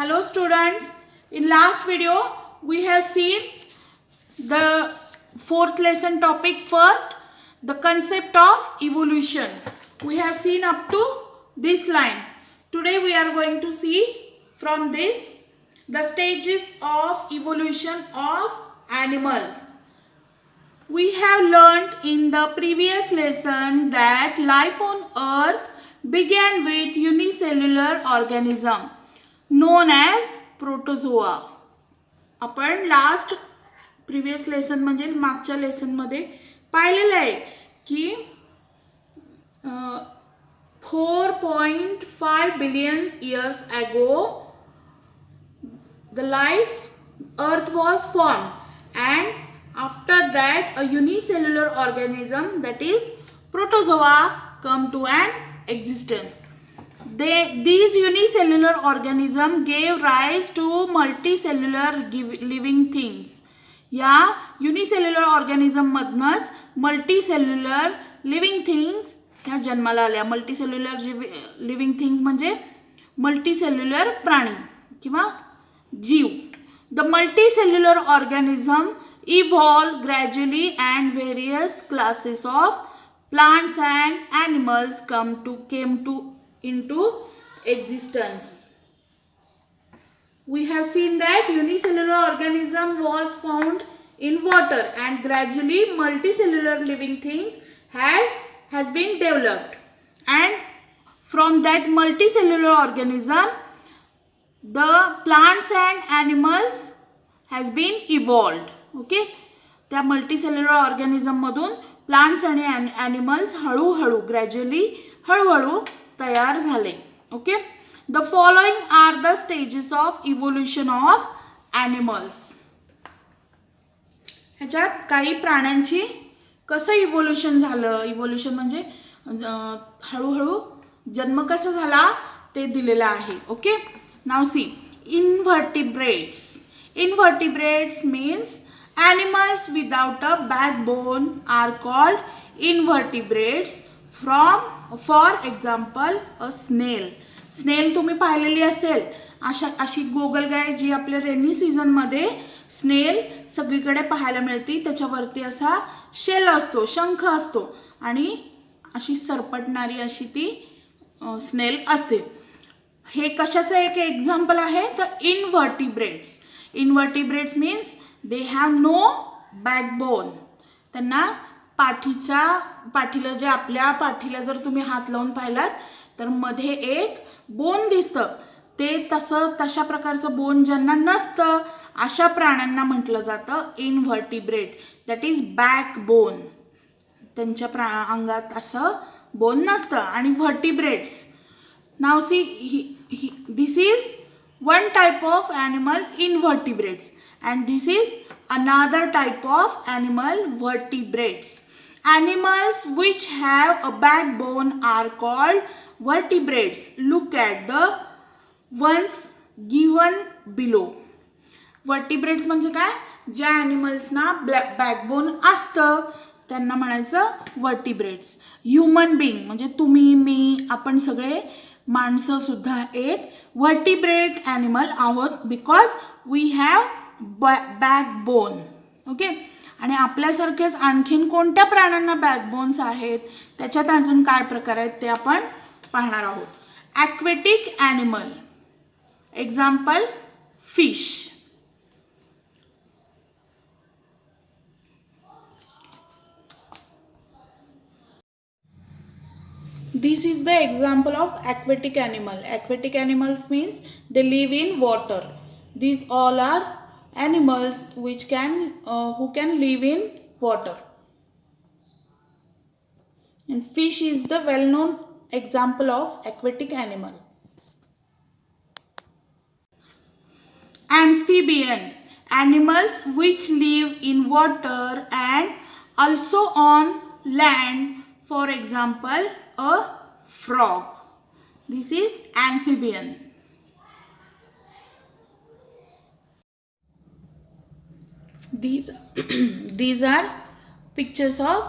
Hello students, in last video we have seen the fourth lesson topic first, the concept of evolution. We have seen up to this line. Today we are going to see from this the stages of evolution of animal. We have learnt in the previous lesson that life on earth began with unicellular organism known as protozoa. आपण last previous lesson म्हणजे मागच्या lesson मध्ये पाहिलेलं आहे की 4.5 billion years ago the life earth was formed and after that a unicellular organism that is protozoa come to an existence. These unicellular organisms gave rise to multicellular living things. या unicellular organism मधनच multicellular living things ह्या जन्माला आल्या. multicellular living things म्हणजे multicellular प्राणी किंवा जीव. The multicellular organism evolved gradually and various classes of plants and animals came into existence. We have seen that unicellular organism was found in water and gradually multicellular living things has been developed, and from that multicellular organism the plants and animals has been evolved. Okay, त्या multicellular organism मधून plants आणि animals हळूहळू gradually हळूहळू तयार झाले. Okay, the following are the stages of evolution of animals. ह्याच्यात काही प्राण्यांची कसं इव्होल्यूशन झालं, इव्होल्यूशन म्हणजे हळूहळू जन्म कसा झाला ते दिलेलं आहे. ओके, नाव C invertebrates. Invertebrates means animals without a backbone are called invertebrates. For example a snail. स्नेल तुम्ही पाहिलेली असेल, अशी गोगलगाय जी आपल्या रेनी सीझन मध्ये स्नेल सगळीकडे पाहायला मिळते. त्याच्यावरती असा शेल असतो, शंख असतो आणि अशी सरपटणारी अशी ती स्नेल असते. हे कशाचं एक एक्झाम्पल आहे तर invertebrates. Invertebrates means they have no backbone. त्यांना पाठीला जे आपल्या पाठीला जर तुम्ही हात लावून पाहिलात तर मध्ये एक बोन दिसतं. ते तशा प्रकारचं बोन ज्यांना नसतं अशा प्राण्यांना म्हटलं जातं इनव्हर्टिब्रेट. That is backbone. त्यांच्या अंगात असं बोन नसतं. आणि vertebrates, now see this is one type of animal invertebrates and this is another type of animal vertebrates. Animals which have a backbone are called vertebrates. Look at the ones given below. Vertebrates म्हणजे काय, ज्या animalsना backbone असतं त्यांना म्हणायचं vertebrates. Human being म्हणजे तुम्ही मी आपण सगळे माणसं सुद्धा एक वर्टिब्रेट ॲनिमल आहोत because we have backbone. Okay, आणि आपल्यासारखेच आणखीन कोणत्या प्राण्यांना बॅकबोन्स आहेत, त्याच्यात अजून काय प्रकार आहेत ते आपण पाहणार आहोत. Aquatic animal, example fish. This is the example of aquatic animal. Aquatic animals means they live in water. These all are animals which who can live in water. And fish is the well-known example of aquatic animal. Amphibian, animals which live in water and also on land. For example, a frog. This is amphibian. These are pictures of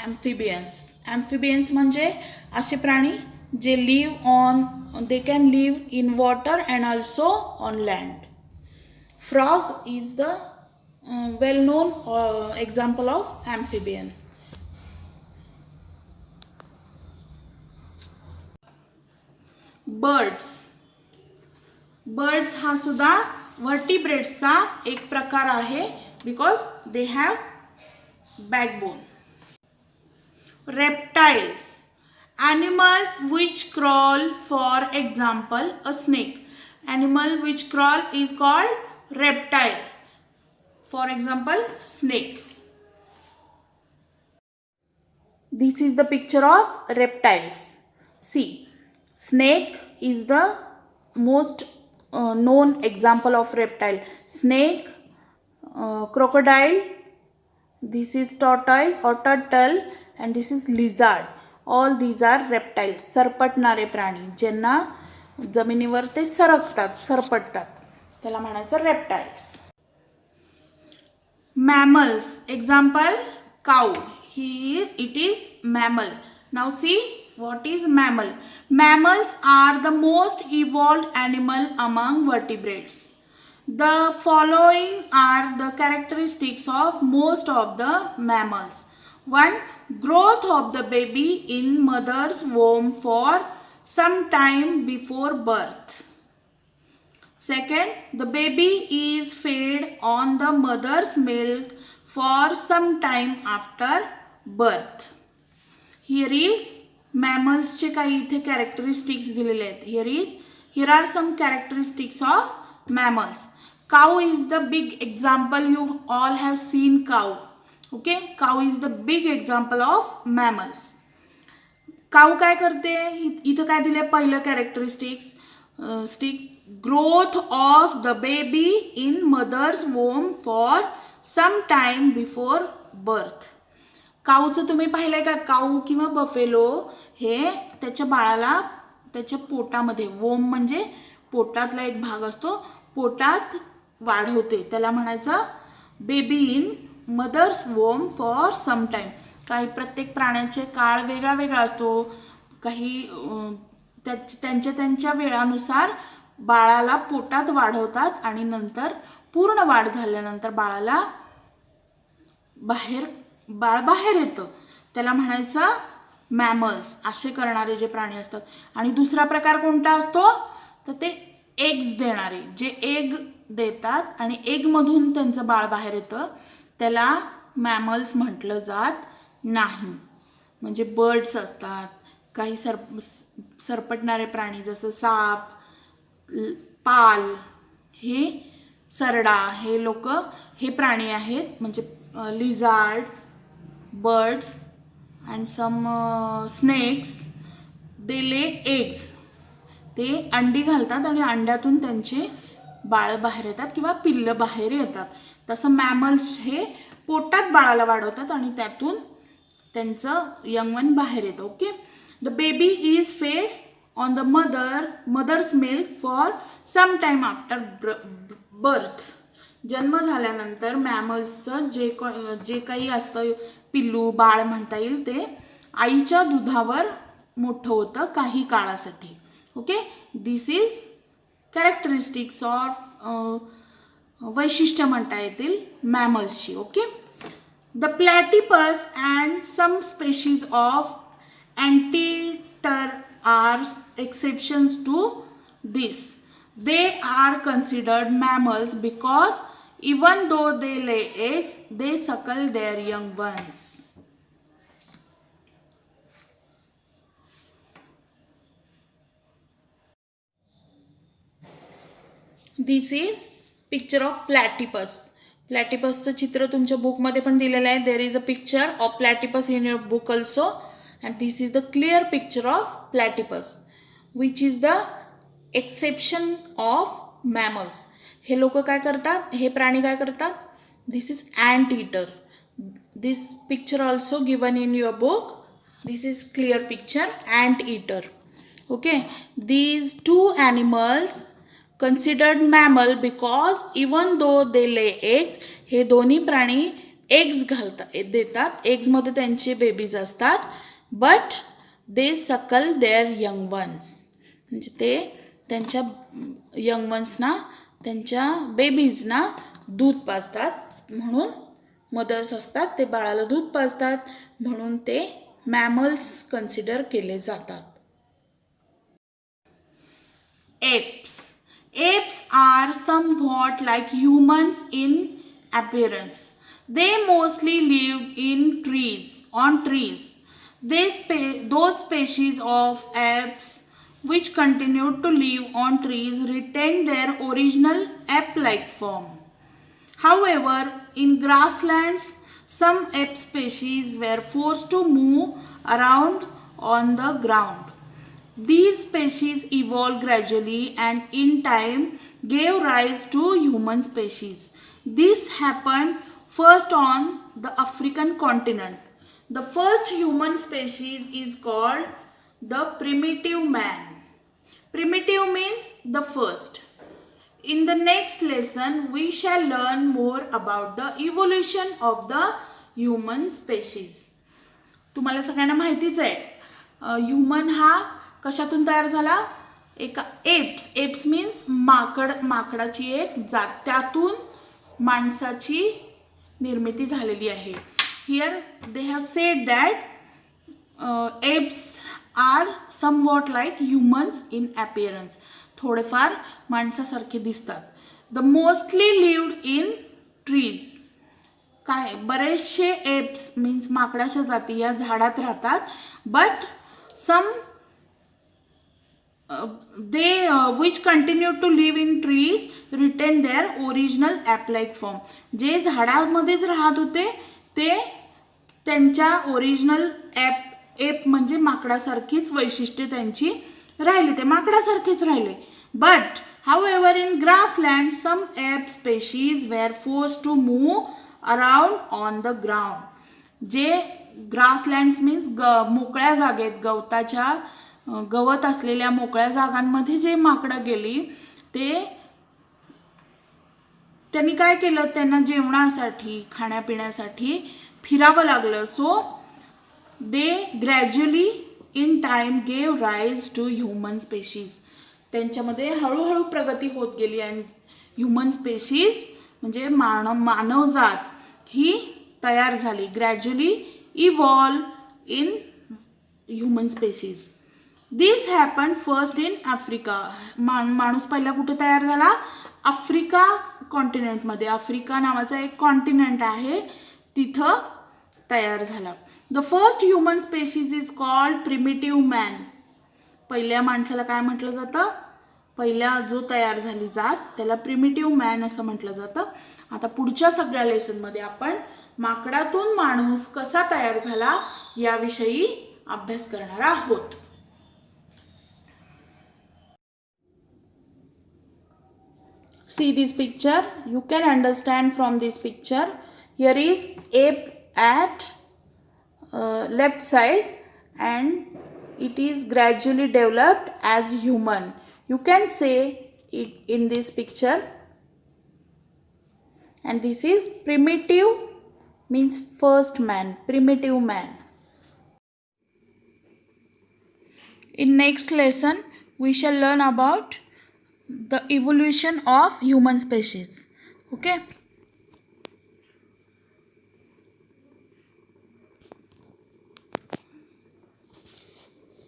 amphibians. Amphibians म्हणजे असे प्राणी they can live in water and also on land. Frog is the well-known example of amphibian. Birds हा सुद्धा वर्टिब्रेट्सचा एक प्रकार आहे because they have backbone. Reptiles, animals which crawl, for example a snake. Animal which crawl is called reptile, for example snake. This is the picture of reptiles. See, snake is the most known example of reptile. Snake, crocodile, this is tortoise or turtle, and this is lizard. All these are reptiles. सरपटणारे प्राणी ज्यांना जमिनीवर ते सरपटतात त्याला म्हणायचं reptiles. Mammals, example cow. It is mammal. Now see what is mammal. Mammals are the most evolved animal among vertebrates. The following are the characteristics of most of the mammals. 1. Growth of the baby in mother's womb for some time before birth. Second, the baby is fed on the mother's milk for some time after birth. Here is mammals चे काही इथे characteristics दिलेले आहेत. Here are some characteristics of mammals. Cow is the big example. You all have seen cow. Okay, cow is the big example of mammals. Cow काय करते इथं काय दिले पहिलं characteristics growth of the baby in mother's womb for some time before birth. काऊचं तुम्ही पाहिलंय का काऊ किंवा बफेलो हे त्याच्या बाळाला त्याच्या पोटामध्ये वोम म्हणजे पोटातला एक भाग असतो पोटात वाढवते त्याला म्हणायचं baby in mother's womb for some time. काही प्रत्येक प्राण्याचे काळ वेगळा वेगळा असतो काही त्यांच्या वेळानुसार बाळाला पोटात वाढवतात आणि नंतर पूर्ण वाढ झाल्यानंतर बाळ बाहेर येतं त्याला म्हणायचं मॅमल्स. असे करणारे जे प्राणी असतात. आणि दुसरा प्रकार कोणता असतो तर ते एग्स देणारे जे एग देतात आणि एगमधून त्यांचं बाळ बाहेर येतं त्याला मॅमल्स म्हटलं जात नाही. म्हणजे बर्ड्स असतात काही सरपटणारे प्राणी जसं साप पाल हे सरडा हे प्राणी आहेत म्हणजे lizard birds and some snakes they lay eggs. ते अंडी घालतात आणि अंड्यातून त्यांचे बाळ बाहेर येतात किंवा पिल्लं बाहेर येतात. तसं मॅमल्स हे पोटात बाळाला वाढवतात आणि त्यातून त्यांचं यंग वन बाहेर येतं. Okay, the baby is fed on the mother's milk for some time after birth. जन्म झाल्यानंतर मॅमल्सचं जे काही असतं पिल्लू बाळ म्हणता येईल ते आईच्या दुधावर मोठं होतं काही काळासाठी. Okay, this is characteristics of वैशिष्ट्य म्हणता येतील मॅमल्सची. Okay, the platypus and some species of anteater are exceptions to this. They are considered mammals because even though they lay eggs, they suckle their young ones. This is picture of platypus. Platypusचं चित्र तुमच्या बुकमध्ये पण दिलेलं आहे. There is a picture of platypus in your book also, and this is the clear picture of platypus, which is the exception of mammals. हे लोक काय करतात हे प्राणी काय करतात this is anteater. This picture also given in your book. This is clear picture anteater. Okay, these two animals considered mammal because even though they lay eggs, हे दोन्ही प्राणी एग्स देतात. एग्समध्ये त्यांचे बेबीज असतात. But they सकल there young once. म्हणजे ते त्यांच्या यंग वन्सना, त्यांच्या बेबीजना दूध पाजतात. म्हणून मदर्स असतात ते बाळाला दूध पाजतात, म्हणून ते मॅमल्स कन्सिडर केले जातात. Apes. Apes are somewhat like humans in appearance. They mostly live in trees, on trees. Those species of apes which continue to live on trees retain their original ape-like form. However, in grasslands, some ape species were forced to move around on the ground. These species evolved gradually and in time gave rise to human species. This happened first on the African continent. The first human species is called the primitive man. Primitive means the first. In the next lesson, we shall learn more about the evolution of the human species. तुम्हाला सगळ्यांना माहितीच आहे, human हा कशातून तयार झाला? एका apps means माकडाची एक जात, त्यातून माणसाची निर्मिती झालेली आहे. Here they have said that apes are somewhat like humans in appearance. थोडेफार माणसासारखे दिसतात. The mostly lived in trees. काय, बरेचसे एप्स मीन्स माकडाच्या जाती या झाडात राहतात. But some they which continue to live in trees retain their original ape-like form. जे झाडामध्येच राहत होते ते त्यांच्या ओरिजिनल एप म्हणजे माकडासारखीच वैशिष्ट्ये त्यांची राहिली, ते माकडासारखेच राहिले. But however in grassland some ape species were forced to move around on the ground. जे ग्रासलँड्स मीन्स मोकळ्या जागेत, गवत असलेल्या मोकळ्या जागांमध्ये जे माकडं गेली, त्यांनी काय केलं, त्यांना जेवणासाठी, खाण्यापिण्यासाठी फिरावं लागलं. So they gradually in time gave rise to human species. त्यांच्यामध्ये हळूहळू प्रगती होत गेली आणि ह्युमन स्पेशीज म्हणजे मानवजात ही तयार झाली. Gradually evolve in human species. This happen first in Africa. माणूस पहिला कुठे तयार झाला? आफ्रिका कॉन्टिनेंटमध्ये. आफ्रिका नावाचा एक कॉन्टिनेंट आहे, तिथं तयार झाला. The first human species is called primitive man. पहिल्या माणसाला काय म्हटलं जातं? पहिला जो तयार झाली जात त्याला प्रिमिटिव्ह मॅन असं म्हटलं जातं. आता पुढच्या सगळ्या लेसनमध्ये आपण माकडातून माणूस कसा तयार झाला याविषयी अभ्यास करणार आहोत. See this picture. You can understand from this picture. Here is ape at left side and it is gradually developed as human. You can say it in this picture. And this is primitive means first man, primitive man. In next lesson, we shall learn about the evolution of human species. Okay.